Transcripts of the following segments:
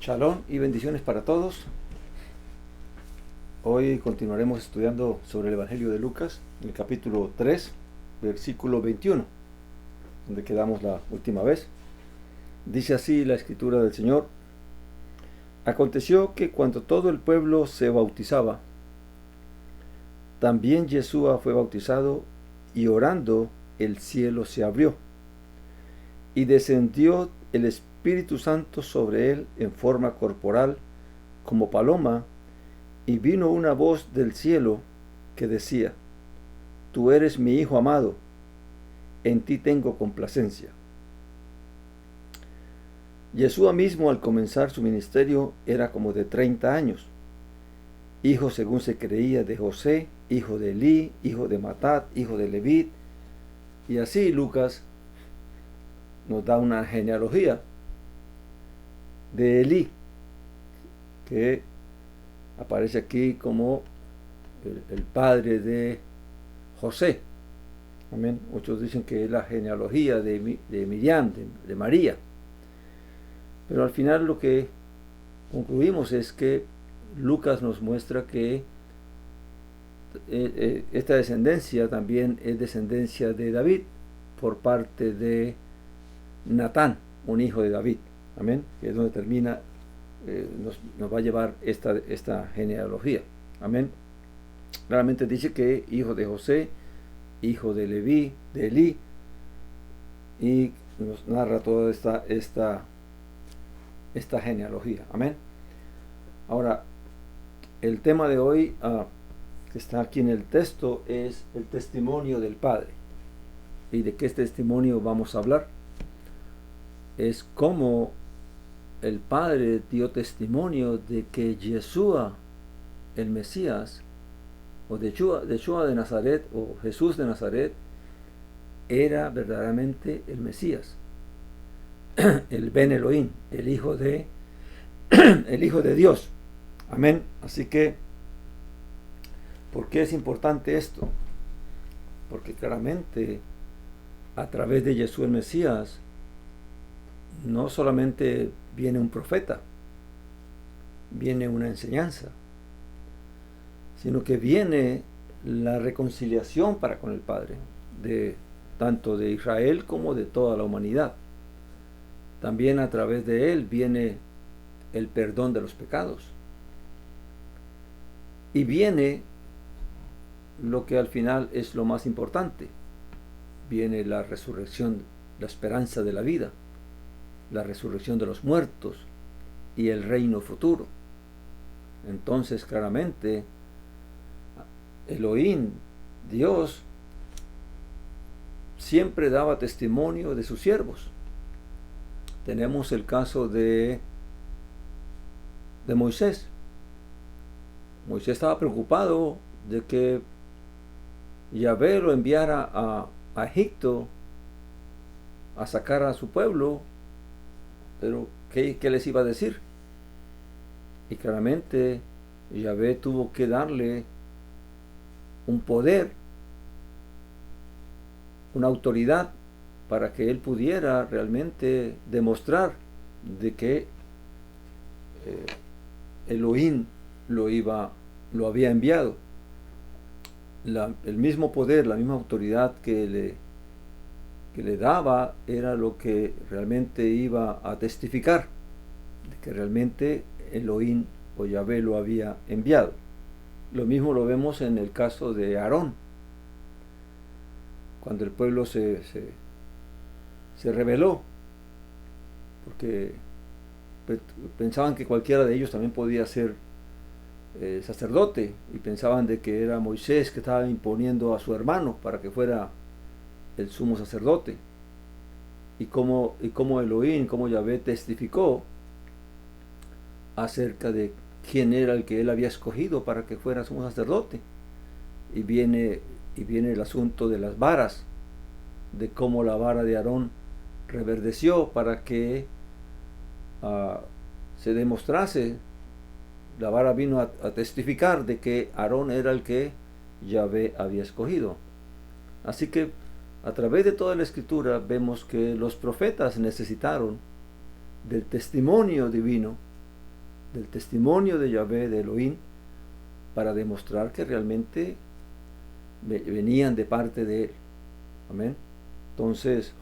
Shalom y bendiciones para todos. Hoy continuaremos estudiando sobre el Evangelio de Lucas, en el capítulo 3, versículo 21, donde quedamos la última vez. Dice así la escritura del Señor: Aconteció que cuando todo el pueblo se bautizaba, también Yeshua fue bautizado, y orando el cielo se abrió, y descendió el Espíritu Santo sobre él en forma corporal, como paloma, y vino una voz del cielo que decía: Tú eres mi Hijo amado, en ti tengo complacencia. Yeshua mismo, al comenzar su ministerio, era como de 30 años, hijo, según se creía, de José, hijo de Elí, hijo de Matat, hijo de Leví. Y así Lucas nos da una genealogía de Elí, que aparece aquí como el padre de José. Amén. Muchos dicen que es la genealogía de Miriam, de María. Pero al final lo que concluimos es que Lucas nos muestra que esta descendencia también es descendencia de David por parte de Natán, un hijo de David. Amén. Que es donde termina, nos va a llevar esta genealogía. Amén. Claramente dice que hijo de José, hijo de Leví, de Elí, y nos narra toda esta genealogía. Amén. Ahora, el tema de hoy que está aquí en el texto es el testimonio del Padre. ¿Y de qué testimonio vamos a hablar? Es cómo el Padre dio testimonio de que Yeshua, el Mesías, o Yeshua de Nazaret, o Jesús de Nazaret, era verdaderamente el Mesías, el Ben Elohim, el Hijo de Dios. Amén. Así que, ¿por qué es importante esto? Porque claramente a través de Yeshua el Mesías no solamente viene un profeta, viene una enseñanza, sino que viene la reconciliación para con el Padre, tanto de Israel como de toda la humanidad. También a través de él viene el perdón de los pecados. Y viene lo que al final es lo más importante. Viene la resurrección, la esperanza de la vida, la resurrección de los muertos y el reino futuro. Entonces, claramente, Elohim, Dios, siempre daba testimonio de sus siervos. Tenemos el caso de Moisés. Moisés estaba preocupado de que Yahvé lo enviara a Egipto a sacar a su pueblo, pero ¿qué les iba a decir? Y claramente Yahvé tuvo que darle un poder, una autoridad, para que él pudiera realmente demostrar de que Elohim lo había enviado. El mismo poder, la misma autoridad que le daba era lo que realmente iba a testificar de que realmente Elohim o Yahvé lo había enviado. Lo mismo lo vemos en el caso de Aarón, cuando el pueblo se rebeló, porque pensaban que cualquiera de ellos también podía ser sacerdote, y pensaban de que era Moisés que estaba imponiendo a su hermano para que fuera el sumo sacerdote. Y como Elohim, como Yahvé testificó acerca de quién era el que él había escogido para que fuera sumo sacerdote. Y viene el asunto de las varas, de cómo la vara de Aarón reverdeció para que se demostrase. La vara vino a testificar de que Aarón era el que Yahvé había escogido. Así que a través de toda la escritura vemos que los profetas necesitaron del testimonio divino del testimonio de Yahvé, de Elohim, para demostrar que realmente venían de parte de él. Amén. Entonces,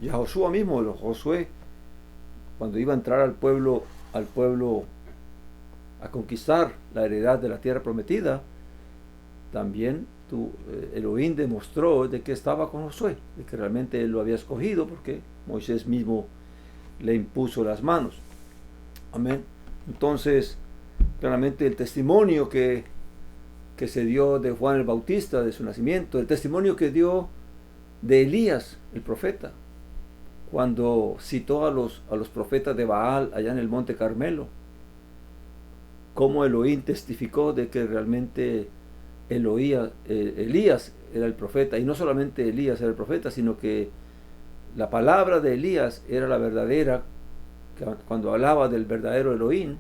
ya Josué mismo, Josué, cuando iba a entrar al pueblo a conquistar la heredad de la tierra prometida, también Elohim demostró de que estaba con Josué, de que realmente él lo había escogido, porque Moisés mismo le impuso las manos. Amén. Entonces, claramente el testimonio que se dio de Juan el Bautista, de su nacimiento, el testimonio que dio de Elías, el profeta, cuando citó a los profetas de Baal allá en el monte Carmelo, cómo Elohim testificó de que realmente Elías era el profeta, y no solamente Elías era el profeta, sino que la palabra de Elías era la verdadera, cuando hablaba del verdadero Elohim,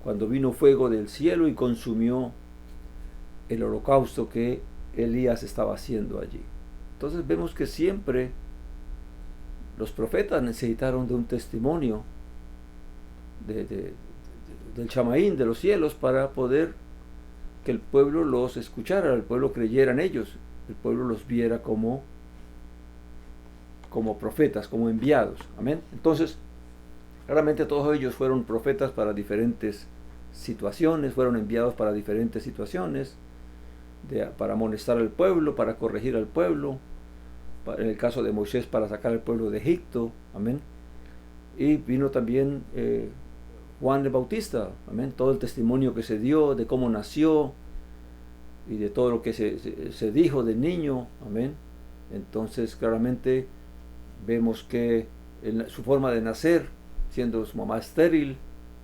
cuando vino fuego del cielo y consumió el holocausto que Elías estaba haciendo allí. Entonces vemos que siempre los profetas necesitaron de un testimonio del Chamaín, de los cielos, para poder que el pueblo los escuchara, el pueblo creyera en ellos, el pueblo los viera como profetas, como enviados. Amén. Entonces, claramente todos ellos fueron profetas para diferentes situaciones, fueron enviados para diferentes situaciones, para amonestar al pueblo, para corregir al pueblo, en el caso de Moisés para sacar al pueblo de Egipto. Amén. Y vino también Juan el Bautista. Amén. Todo el testimonio que se dio de cómo nació y de todo lo que se dijo del niño. Amén. Entonces claramente vemos que su forma de nacer, siendo su mamá estéril,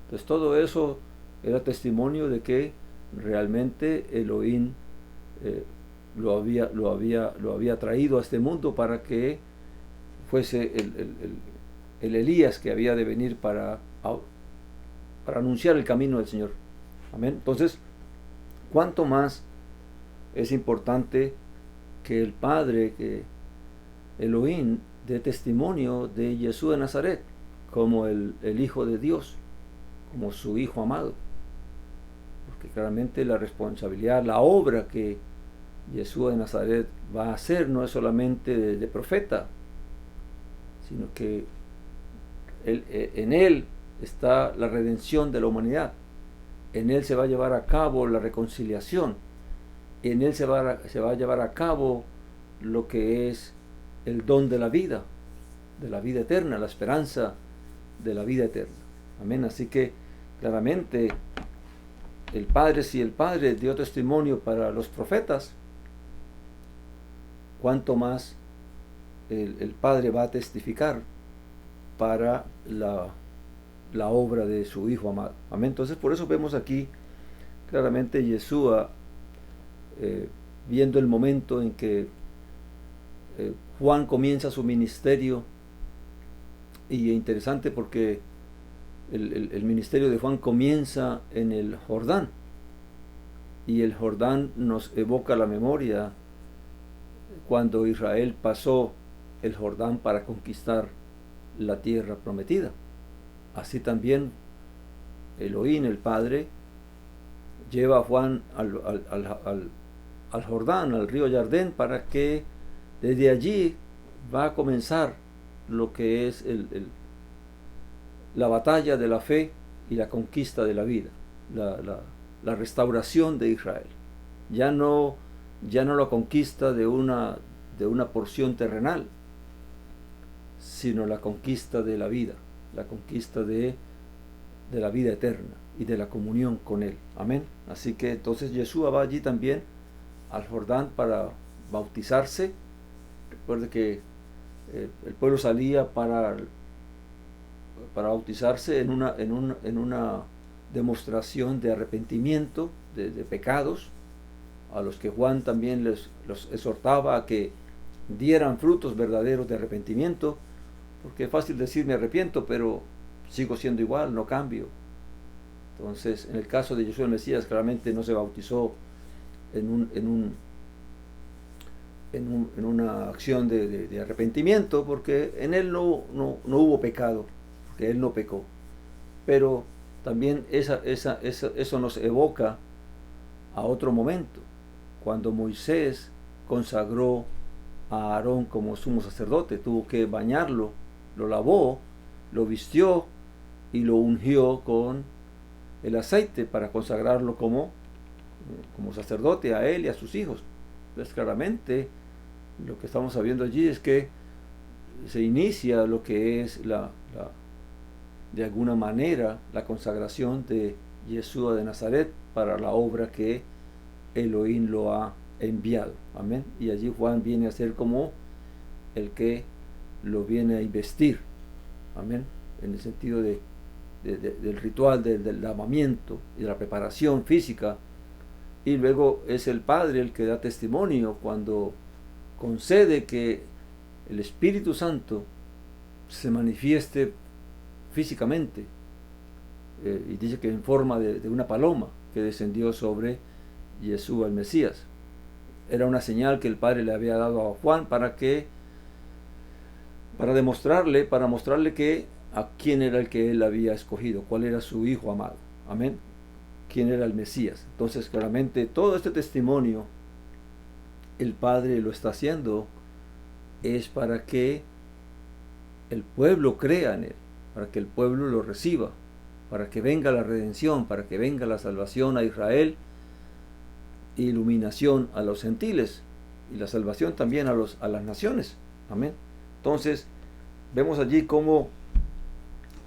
pues todo eso era testimonio de que realmente Elohim lo había traído a este mundo para que fuese el Elías que había de venir para anunciar el camino del Señor. Amén. Entonces, ¿cuánto más es importante que el Padre, que Elohim, dé testimonio de Jesús de Nazaret como el Hijo de Dios, como su Hijo amado? Porque claramente la responsabilidad, la obra que Jesús de Nazaret va a hacer no es solamente de profeta, sino que en él está la redención de la humanidad. En él se va a llevar a cabo la reconciliación. En él se va a llevar a cabo lo que es el don de la vida eterna, la esperanza de la vida eterna. Amén. Así que claramente si el Padre dio testimonio para los profetas, cuánto más el Padre va a testificar para la obra de su Hijo amado. Amén. Entonces por eso vemos aquí claramente Yeshua viendo el momento en que Juan comienza su ministerio. Y es interesante porque el ministerio de Juan comienza en el Jordán, y el Jordán nos evoca la memoria cuando Israel pasó el Jordán para conquistar la tierra prometida. Así también Elohim, el Padre, lleva a Juan al Jordán, al río Jardén, para que desde allí va a comenzar lo que es la batalla de la fe y la conquista de la vida, la restauración de Israel. Ya no la conquista de una porción terrenal, sino la conquista de la vida, la conquista de la vida eterna y de la comunión con Él. Amén. Así que entonces Yeshua va allí también al Jordán para bautizarse. Recuerde que el pueblo salía para bautizarse en una demostración de arrepentimiento de pecados, a los que Juan también los exhortaba a que dieran frutos verdaderos de arrepentimiento, porque es fácil decir me arrepiento, pero sigo siendo igual, no cambio. Entonces, en el caso de Yeshua el Mesías, claramente no se bautizó en una acción de arrepentimiento, porque en él no hubo pecado, porque él no pecó. Pero también eso nos evoca a otro momento, cuando Moisés consagró a Aarón como sumo sacerdote. Tuvo que bañarlo, lo lavó, lo vistió y lo ungió con el aceite para consagrarlo como sacerdote a él y a sus hijos. Entonces claramente lo que estamos sabiendo allí es que se inicia lo que es de alguna manera la consagración de Yeshua de Nazaret para la obra que Elohim lo ha enviado. Amén. Y allí Juan viene a ser como el que lo viene a investir. Amén. En el sentido del ritual, del lavamiento y de la preparación física. Y luego es el Padre el que da testimonio cuando concede que el Espíritu Santo se manifieste físicamente, y dice que en forma de una paloma que descendió sobre Yeshua el Mesías. Era una señal que el Padre le había dado a Juan para mostrarle que a quién era el que él había escogido, cuál era su hijo amado. Amén. Quién era el Mesías. Entonces claramente todo este testimonio el Padre lo está haciendo es para que el pueblo crea en él, para que el pueblo lo reciba, para que venga la redención, para que venga la salvación a Israel, iluminación a los gentiles y la salvación también a las naciones. Amén. Entonces vemos allí cómo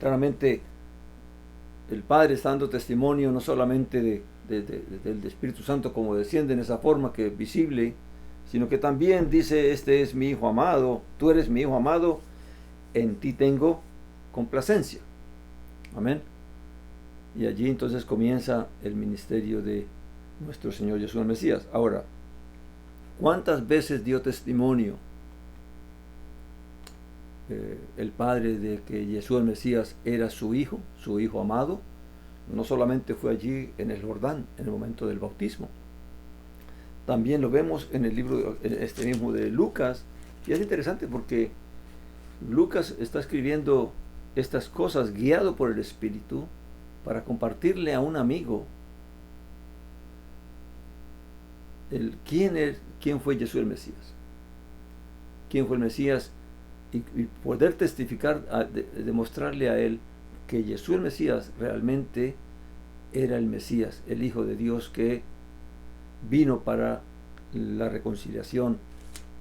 claramente el Padre está dando testimonio no solamente del Espíritu Santo como desciende en esa forma que es visible, sino que también dice: este es mi Hijo amado, tú eres mi Hijo amado, en ti tengo complacencia. Amén. Y allí entonces comienza el ministerio de nuestro Señor Jesús el Mesías. Ahora, ¿cuántas veces dio testimonio el Padre de que Jesús el Mesías era su Hijo amado? No solamente fue allí en el Jordán, en el momento del bautismo. También lo vemos en el libro mismo de Lucas. Y es interesante porque Lucas está escribiendo estas cosas guiado por el Espíritu para compartirle a un amigo quién fue Jesús el Mesías. Quién fue el Mesías, y poder testificar, demostrarle a él que Jesús el Mesías realmente era el Mesías, el Hijo de Dios que vino para la reconciliación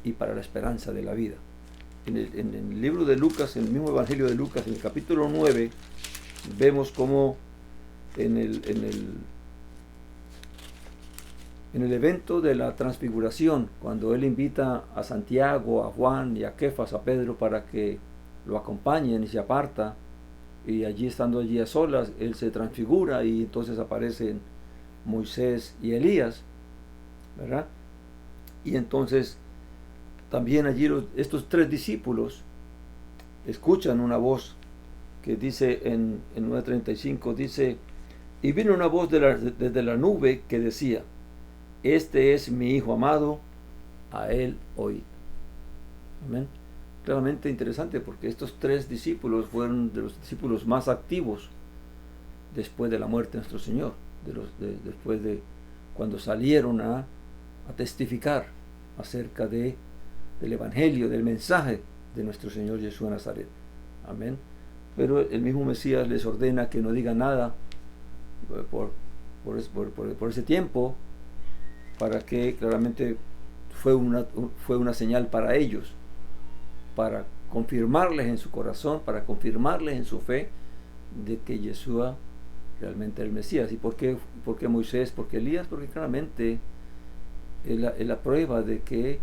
y para la esperanza de la vida. En el libro de Lucas, en el mismo Evangelio de Lucas, en el capítulo 9, vemos cómo en el evento de la transfiguración, cuando él invita a Santiago, a Juan y a Kefas, a Pedro, para que lo acompañen, y se aparta, y allí, estando allí a solas, él se transfigura y entonces aparecen Moisés y Elías, ¿verdad? Y entonces también allí estos tres discípulos escuchan una voz que dice en 9:35, dice: y vino una voz desde la nube que decía: este es mi Hijo amado, a él oíd. Amén. Realmente interesante, porque estos tres discípulos fueron de los discípulos más activos después de la muerte de nuestro Señor, después de cuando salieron a testificar acerca del Evangelio, del mensaje de nuestro Señor Jesús de Nazaret. Amén. Pero el mismo Mesías les ordena que no digan nada por ese tiempo, para que claramente fue una señal para ellos, para confirmarles en su corazón, para confirmarles en su fe de que Yeshua realmente era el Mesías. ¿Y por qué Moisés? ¿Por qué Elías? Porque claramente es la prueba de que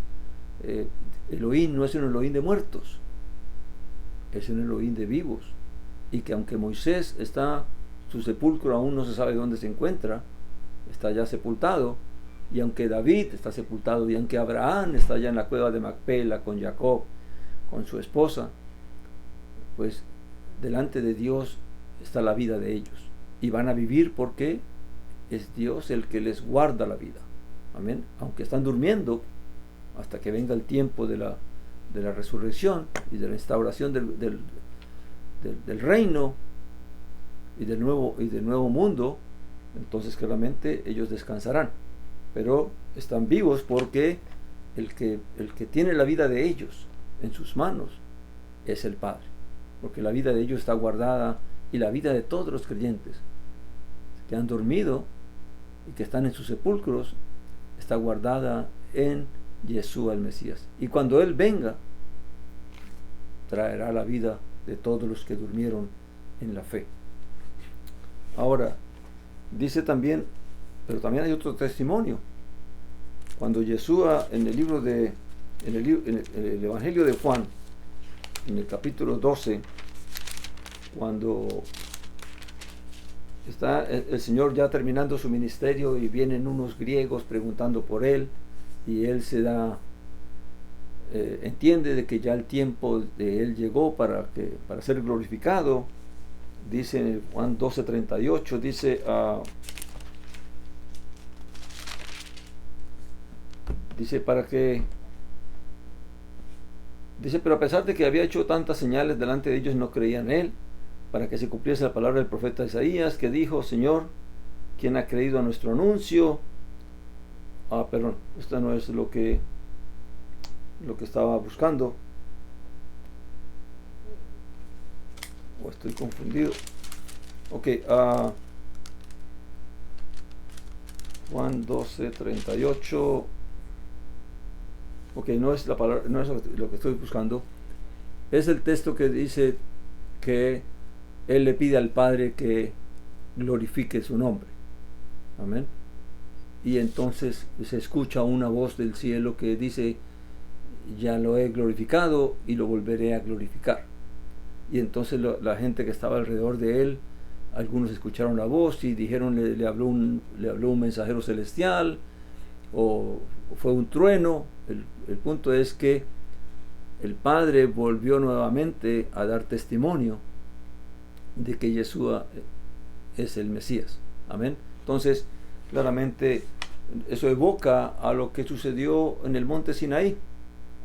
Elohim no es un Elohim de muertos, es un Elohim de vivos, y que aunque Moisés su sepulcro aún no se sabe dónde se encuentra, está ya sepultado, y aunque David está sepultado, y aunque Abraham está ya en la cueva de Macpela con Jacob, con su esposa, pues delante de Dios está la vida de ellos, y van a vivir porque es Dios el que les guarda la vida. Amén. Aunque están durmiendo hasta que venga el tiempo de la resurrección y de la instauración del reino, y del nuevo mundo, entonces claramente ellos descansarán. Pero están vivos porque el que tiene la vida de ellos en sus manos es el Padre, porque la vida de ellos está guardada, y la vida de todos los creyentes que han dormido y que están en sus sepulcros está guardada en Yeshua el Mesías. Y cuando Él venga, traerá la vida de todos los que durmieron en la fe. Ahora, dice también, pero también hay otro testimonio. Cuando Yeshua, en el Evangelio de Juan, en el capítulo 12, cuando está el Señor ya terminando su ministerio y vienen unos griegos preguntando por Él, y Él entiende de que ya el tiempo de Él llegó para ser glorificado. Dice en Juan 12:38, dice, pero a pesar de que había hecho tantas señales delante de ellos, no creían en Él, para que se cumpliese la palabra del profeta Isaías, que dijo: Señor, ¿quién ha creído a nuestro anuncio? Perdón, esto no es lo que estaba buscando, o estoy confundido. Ok, Juan 12:38. Ok, no es la palabra, no es lo que estoy buscando. Es el texto que dice que Él le pide al Padre que glorifique su nombre. Amén. Y entonces se escucha una voz del cielo que dice: ya lo he glorificado y lo volveré a glorificar. Y entonces la gente que estaba alrededor de Él, algunos escucharon la voz y dijeron: le habló un mensajero celestial, o fue un trueno. El punto es que el Padre volvió nuevamente a dar testimonio de que Yeshua es el Mesías. Amén. Entonces, claramente, eso evoca a lo que sucedió en el monte Sinaí,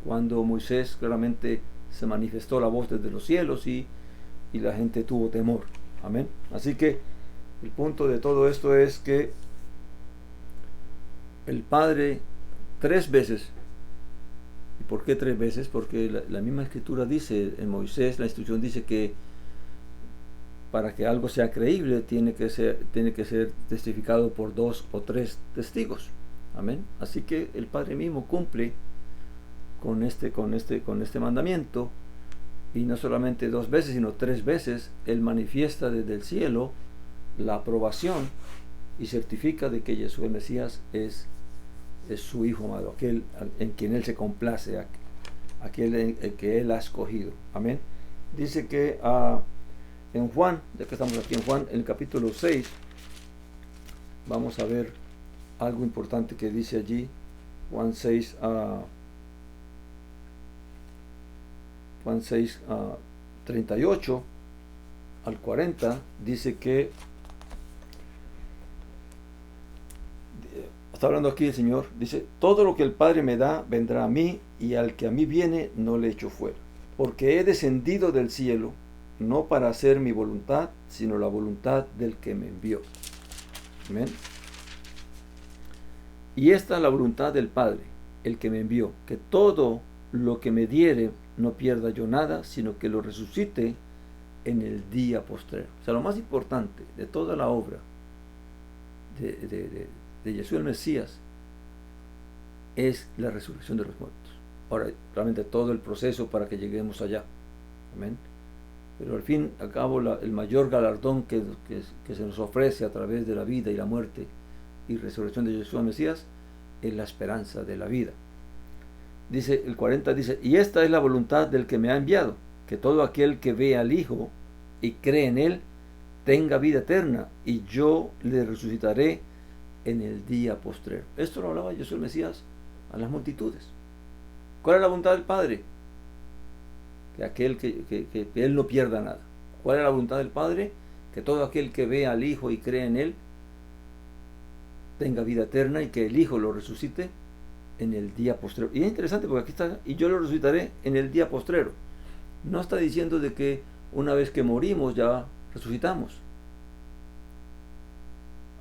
cuando Moisés claramente se manifestó la voz desde los cielos y la gente tuvo temor. Amén. Así que el punto de todo esto es que el Padre 3 veces. ¿Y por qué 3 veces? Porque la misma escritura dice, en Moisés la instrucción dice que para que algo sea creíble tiene que ser testificado por 2 o 3 testigos. Amén. Así que el Padre mismo cumple con este mandamiento, y no solamente 2 veces, sino 3 veces Él manifiesta desde el cielo la aprobación y certifica de que Jesús el Mesías es su Hijo amado, aquel en quien Él se complace, aquel el que Él ha escogido. Amén. Dice que en Juan, ya que estamos aquí en Juan, en el capítulo 6, vamos a ver algo importante que dice allí. Juan 6, 38 al 40, dice que está hablando aquí el Señor, dice: todo lo que el Padre me da vendrá a mí, y al que a mí viene no le echo fuera, porque he descendido del cielo no para hacer mi voluntad, sino la voluntad del que me envió. Amén. Y esta es la voluntad del Padre, el que me envió, que todo lo que me diere no pierda yo nada, sino que lo resucite en el día postrero. O sea, lo más importante de toda la obra de Jesús el Mesías es la resurrección de los muertos. Ahora, realmente todo el proceso para que lleguemos allá. Amén. Pero al fin y al cabo, el mayor galardón que se nos ofrece a través de la vida y la muerte y resurrección de Jesús el Mesías es la esperanza de la vida. Dice el 40, dice: y esta es la voluntad del que me ha enviado, que todo aquel que ve al Hijo y cree en Él tenga vida eterna, y yo le resucitaré en el día postrero. Esto lo hablaba Jesús el Mesías a las multitudes. ¿Cuál es la voluntad del Padre? Que aquel que Él no pierda nada. ¿Cuál es la voluntad del Padre? Que todo aquel que ve al Hijo y cree en Él tenga vida eterna, y que el Hijo lo resucite en el día postrero. Y es interesante porque aquí está: y yo lo resucitaré en el día postrero. No está diciendo de que una vez que morimos ya resucitamos.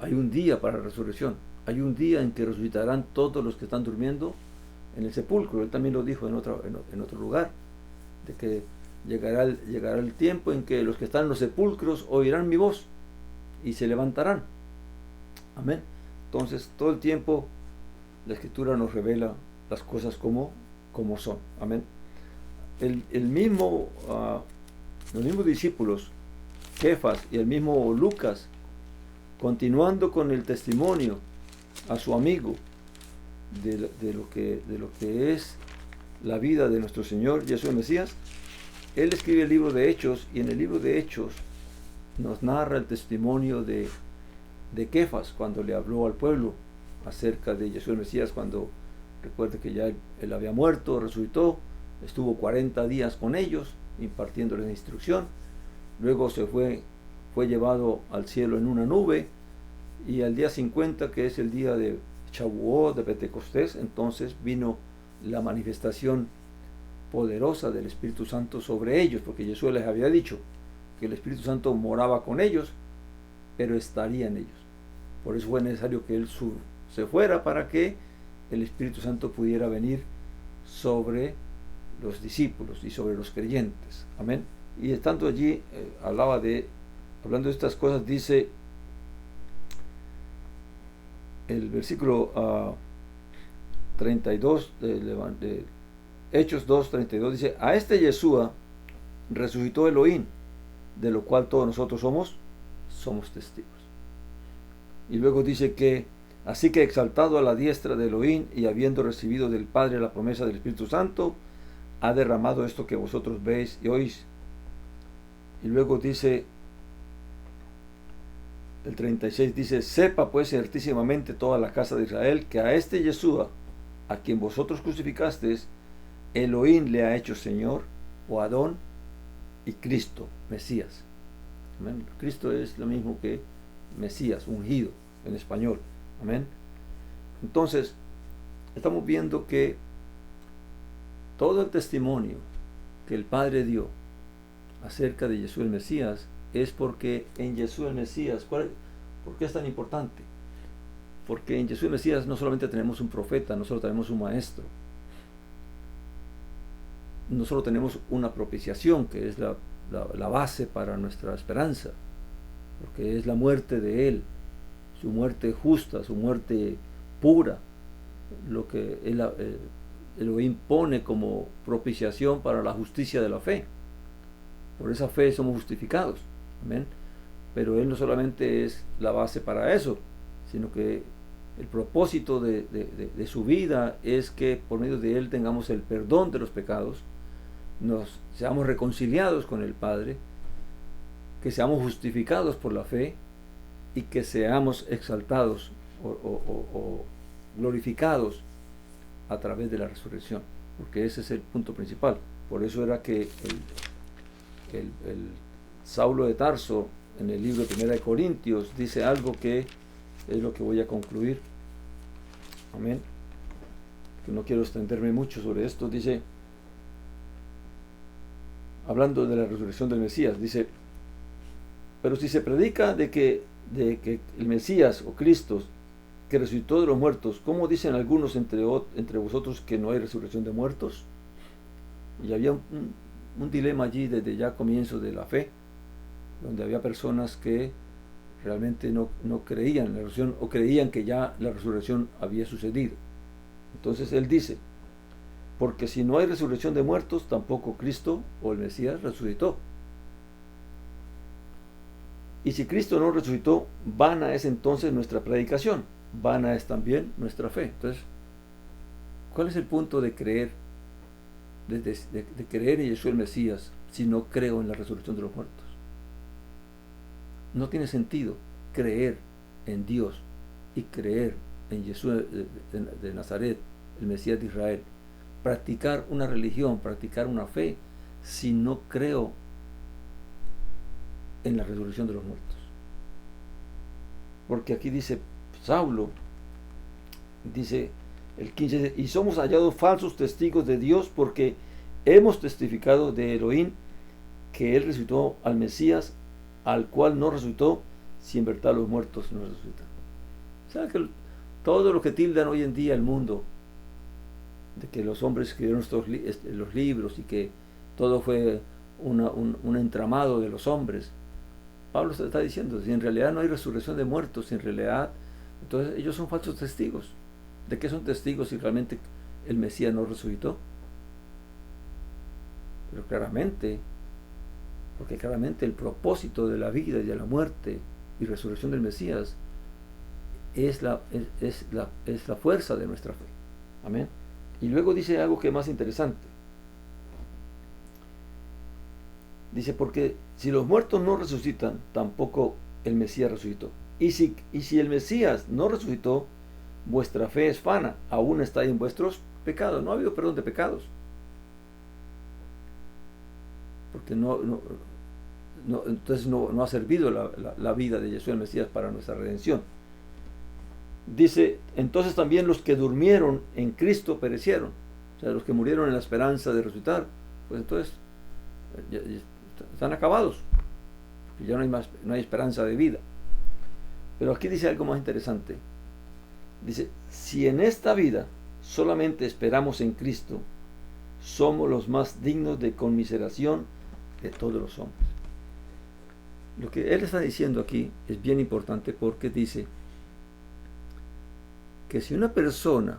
Hay un día para la resurrección. Hay un día en que resucitarán todos los que están durmiendo en el sepulcro. Él también lo dijo en otro lugar, de que llegará el tiempo en que los que están en los sepulcros oirán mi voz y se levantarán. Amén. Entonces, todo el tiempo la Escritura nos revela las cosas como son. Amén. Los mismos discípulos, Kefas y el mismo Lucas, continuando con el testimonio a su amigo de lo que es la vida de nuestro Señor Jesús el Mesías, él escribe el libro de Hechos, y en el libro de Hechos nos narra el testimonio de Kefas cuando le habló al pueblo acerca de Jesús el Mesías, cuando recuerde que ya él había muerto, resucitó, estuvo 40 días con ellos impartiéndoles instrucción, luego fue llevado al cielo en una nube, y al día 50, que es el día de Shavuot, de Pentecostés, entonces vino la manifestación poderosa del Espíritu Santo sobre ellos, porque Jesús les había dicho que el Espíritu Santo moraba con ellos, pero estaría en ellos. Por eso fue necesario que Él se fuera, para que el Espíritu Santo pudiera venir sobre los discípulos y sobre los creyentes. Amén. Y estando allí, hablando de estas cosas, dice el versículo 32 de Hechos 2:32, dice: a este Yeshua resucitó Elohim, de lo cual todos nosotros somos testigos. Y luego dice que así que, exaltado a la diestra de Elohim y habiendo recibido del Padre la promesa del Espíritu Santo, ha derramado esto que vosotros veis y oís. Y luego dice el 36, dice: sepa pues certísimamente toda la casa de Israel que a este Yeshua, a quien vosotros crucificasteis, Elohim le ha hecho Señor, o Adón, y Cristo, Mesías. Amén. Cristo es lo mismo que Mesías, ungido en español. Amén. Entonces, estamos viendo que todo el testimonio que el Padre dio acerca de Jesús el Mesías es porque en Jesús el Mesías, ¿por qué es tan importante? Porque en Jesús el Mesías no solamente tenemos un profeta, no solo tenemos un maestro, no solo tenemos una propiciación, que es la base para nuestra esperanza, porque es la muerte de Él, su muerte justa, su muerte pura, lo que Él lo impone como propiciación para la justicia de la fe. Por esa fe somos justificados. Amén. Pero Él no solamente es la base para eso, sino que el propósito de su vida es que por medio de Él tengamos el perdón de los pecados, seamos reconciliados con el Padre, que seamos justificados por la fe y que seamos exaltados o glorificados a través de la resurrección, porque ese es el punto principal. Por eso era que el Saulo de Tarso, en el libro de 1 Corintios, dice algo que es lo que voy a concluir. Amén. Que no quiero extenderme mucho sobre esto. Dice, hablando de la resurrección del Mesías, dice: pero si se predica de que el Mesías o Cristo, que resucitó de los muertos, ¿cómo dicen algunos entre vosotros que no hay resurrección de muertos? Y había un dilema allí desde ya comienzo de la fe, donde había personas que realmente no creían en la resurrección, o creían que ya la resurrección había sucedido. Entonces él dice: porque si no hay resurrección de muertos, tampoco Cristo o el Mesías resucitó. Y si Cristo no resucitó, vana es entonces nuestra predicación, vana es también nuestra fe. Entonces, ¿cuál es el punto de creer, de creer en Jesús el Mesías, si no creo en la resurrección de los muertos? No tiene sentido creer en Dios y creer en Jesús de Nazaret, el Mesías de Israel, practicar una religión, practicar una fe, si no creo en la resurrección de los muertos. Porque aquí dice Saulo, dice el 15, dice: y somos hallados falsos testigos de Dios, porque hemos testificado de Elohim que Él resucitó al Mesías, al cual no resucitó, si en verdad los muertos no resucitan? O sea que todo lo que tildan hoy en día el mundo, de que los hombres escribieron los libros y que todo fue un entramado de los hombres, Pablo está diciendo, si en realidad no hay resurrección de muertos, si en realidad, entonces ellos son falsos testigos. ¿De qué son testigos si realmente el Mesías no resucitó? Pero claramente, porque claramente el propósito de la vida y de la muerte y resurrección del Mesías es la fuerza de nuestra fe. Amén. Y luego dice algo que es más interesante. Dice, porque si los muertos no resucitan, tampoco el Mesías resucitó. Y si el Mesías no resucitó, vuestra fe es vana, aún estáis en vuestros pecados. No ha habido perdón de pecados. Porque entonces no ha servido la vida de Jesús el Mesías para nuestra redención. Dice, entonces también los que durmieron en Cristo perecieron. O sea, los que murieron en la esperanza de resucitar, pues entonces ya están acabados. Porque ya no hay esperanza de vida. Pero aquí dice algo más interesante. Dice, si en esta vida solamente esperamos en Cristo, somos los más dignos de conmiseración de todos los hombres. Lo que él está diciendo aquí es bien importante, porque dice que si una persona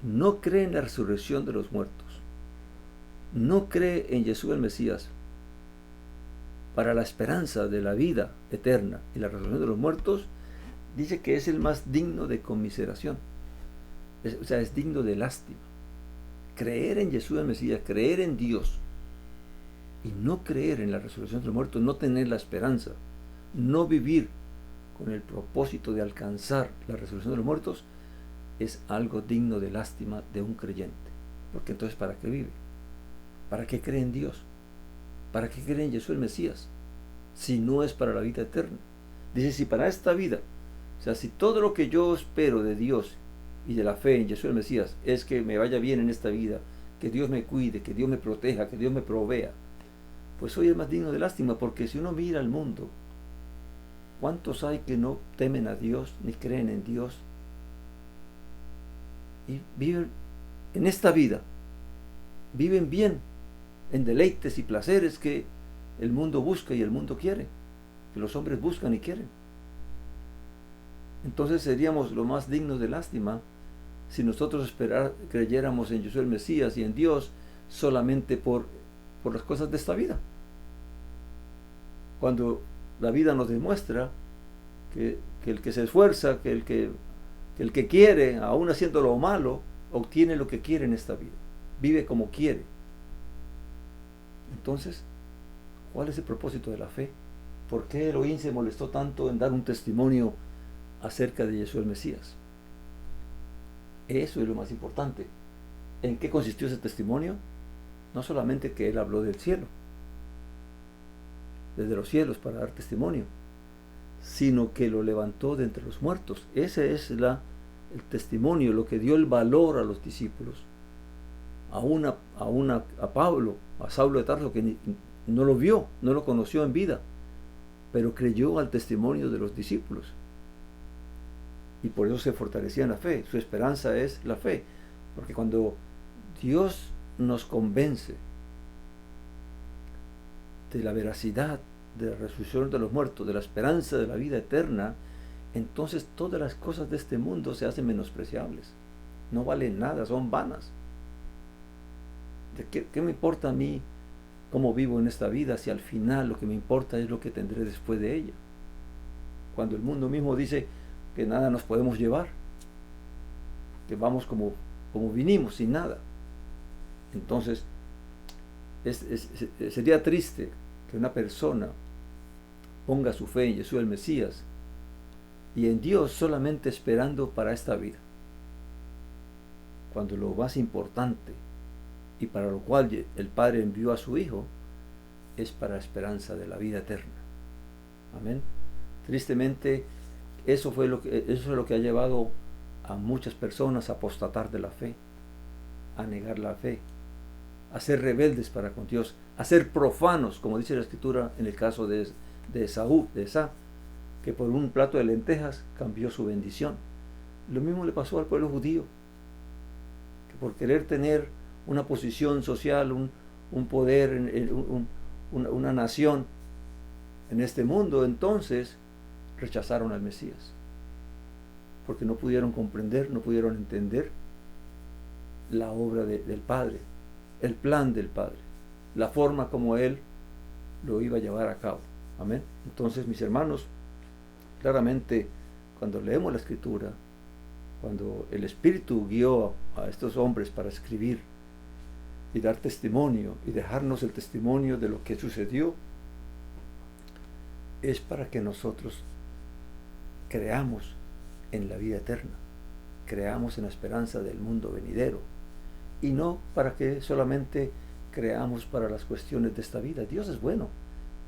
no cree en la resurrección de los muertos, no cree en Jesús el Mesías para la esperanza de la vida eterna y la resurrección de los muertos, dice que es el más digno de conmiseración. O sea, es digno de lástima. Creer en Jesús el Mesías, creer en Dios y no creer en la resurrección de los muertos, no tener la esperanza, no vivir con el propósito de alcanzar la resurrección de los muertos, es algo digno de lástima de un creyente. Porque entonces, ¿para qué vive? ¿Para qué cree en Dios? ¿Para qué cree en Jesús el Mesías? Si no es para la vida eterna. Dice, si para esta vida, o sea, si todo lo que yo espero de Dios y de la fe en Jesús el Mesías es que me vaya bien en esta vida, que Dios me cuide, que Dios me proteja, que Dios me provea, pues hoy es más digno de lástima. Porque si uno mira al mundo, ¿cuántos hay que no temen a Dios ni creen en Dios? Y viven en esta vida, viven bien, en deleites y placeres que el mundo busca y el mundo quiere, que los hombres buscan y quieren. Entonces seríamos lo más dignos de lástima si nosotros creyéramos en Jesús el Mesías y en Dios solamente por las cosas de esta vida. Cuando la vida nos demuestra que el que se esfuerza, que el que quiere, aún haciendo lo malo, obtiene lo que quiere en esta vida, vive como quiere. Entonces, ¿cuál es el propósito de la fe? ¿Por qué Elohim se molestó tanto en dar un testimonio acerca de Jesús el Mesías? Eso es lo más importante. ¿En qué consistió ese testimonio? No solamente que él habló del cielo, desde los cielos para dar testimonio, sino que lo levantó de entre los muertos. Ese es el testimonio, lo que dio el valor a los discípulos. A Pablo, a Saulo de Tarso, que no lo vio, no lo conoció en vida, pero creyó al testimonio de los discípulos. Y por eso se fortalecía en la fe. Su esperanza es la fe. Porque cuando Dios nos convence de la veracidad de la resurrección de los muertos, de la esperanza de la vida eterna, entonces todas las cosas de este mundo se hacen menospreciables. No valen nada, son vanas. ¿Qué me importa a mí cómo vivo en esta vida si al final lo que me importa es lo que tendré después de ella? Cuando el mundo mismo dice que nada nos podemos llevar, que vamos como vinimos, sin nada. Entonces, sería triste que una persona ponga su fe en Jesús el Mesías y en Dios solamente esperando para esta vida, cuando lo más importante y para lo cual el Padre envió a su Hijo es para la esperanza de la vida eterna. Amén. Tristemente, eso es lo que ha llevado a muchas personas a apostatar de la fe, a negar la fe, a ser rebeldes para con Dios, a ser profanos, como dice la Escritura en el caso de Esá, que por un plato de lentejas cambió su bendición. Lo mismo le pasó al pueblo judío, que por querer tener una posición social, un poder, una nación en este mundo, entonces rechazaron al Mesías, porque no pudieron comprender, no pudieron entender la obra del Padre, el plan del Padre, la forma como Él lo iba a llevar a cabo. Amén. Entonces, mis hermanos, claramente cuando leemos la Escritura, cuando el Espíritu guió a estos hombres para escribir y dar testimonio y dejarnos el testimonio de lo que sucedió, es para que nosotros creamos en la vida eterna, creamos en la esperanza del mundo venidero, y no para que solamente creamos para las cuestiones de esta vida. Dios es bueno,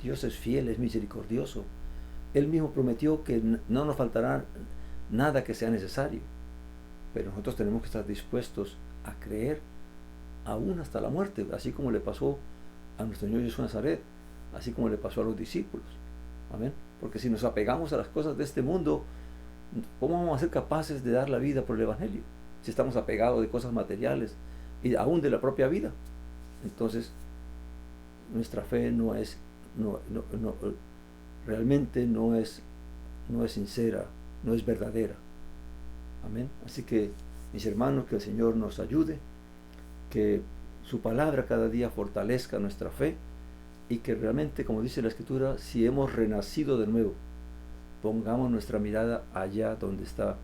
Dios es fiel, es misericordioso. Él mismo prometió que no nos faltará nada que sea necesario, pero nosotros tenemos que estar dispuestos a creer aún hasta la muerte, así como le pasó a nuestro Señor Jesús de Nazaret, así como le pasó a los discípulos. Amén. Porque si nos apegamos a las cosas de este mundo, ¿cómo vamos a ser capaces de dar la vida por el Evangelio? Si estamos apegados de cosas materiales y aún de la propia vida. Entonces, nuestra fe realmente no es sincera, no es verdadera. Amén. Así que, mis hermanos, que el Señor nos ayude, que su palabra cada día fortalezca nuestra fe, y que realmente, como dice la Escritura, si hemos renacido de nuevo, pongamos nuestra mirada allá donde está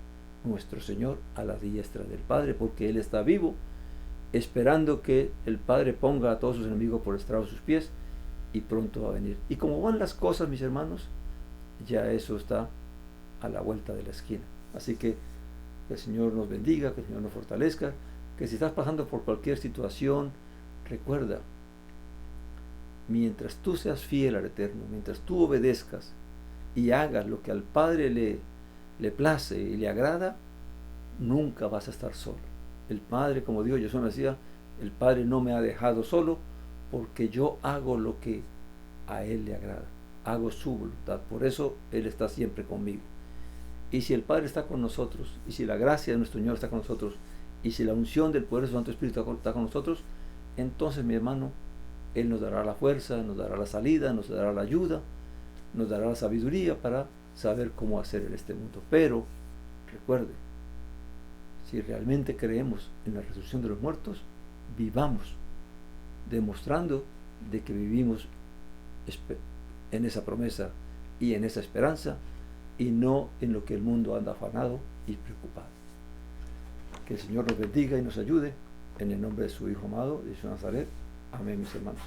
nuestro Señor, a la diestra del Padre, porque Él está vivo, esperando que el Padre ponga a todos sus enemigos por estrado de sus pies, y pronto va a venir. Y como van las cosas, mis hermanos, ya eso está a la vuelta de la esquina. Así que el Señor nos bendiga, que el Señor nos fortalezca, que si estás pasando por cualquier situación, recuerda, mientras tú seas fiel al Eterno, mientras tú obedezcas y hagas lo que al Padre le place y le agrada, nunca vas a estar solo. El Padre, como dijo Jesús, decía, el Padre no me ha dejado solo, porque yo hago lo que a Él le agrada, hago su voluntad. Por eso Él está siempre conmigo. Y si el Padre está con nosotros, y si la gracia de nuestro Señor está con nosotros, y si la unción del poder de su Santo Espíritu está con nosotros, entonces, mi hermano, Él nos dará la fuerza, nos dará la salida, nos dará la ayuda, nos dará la sabiduría para saber cómo hacer en este mundo. Pero, recuerde, si realmente creemos en la resurrección de los muertos, vivamos demostrando de que vivimos en esa promesa y en esa esperanza, y no en lo que el mundo anda afanado y preocupado. Que el Señor nos bendiga y nos ayude, en el nombre de su Hijo amado, Jesús de Nazaret. Amén, mis hermanos.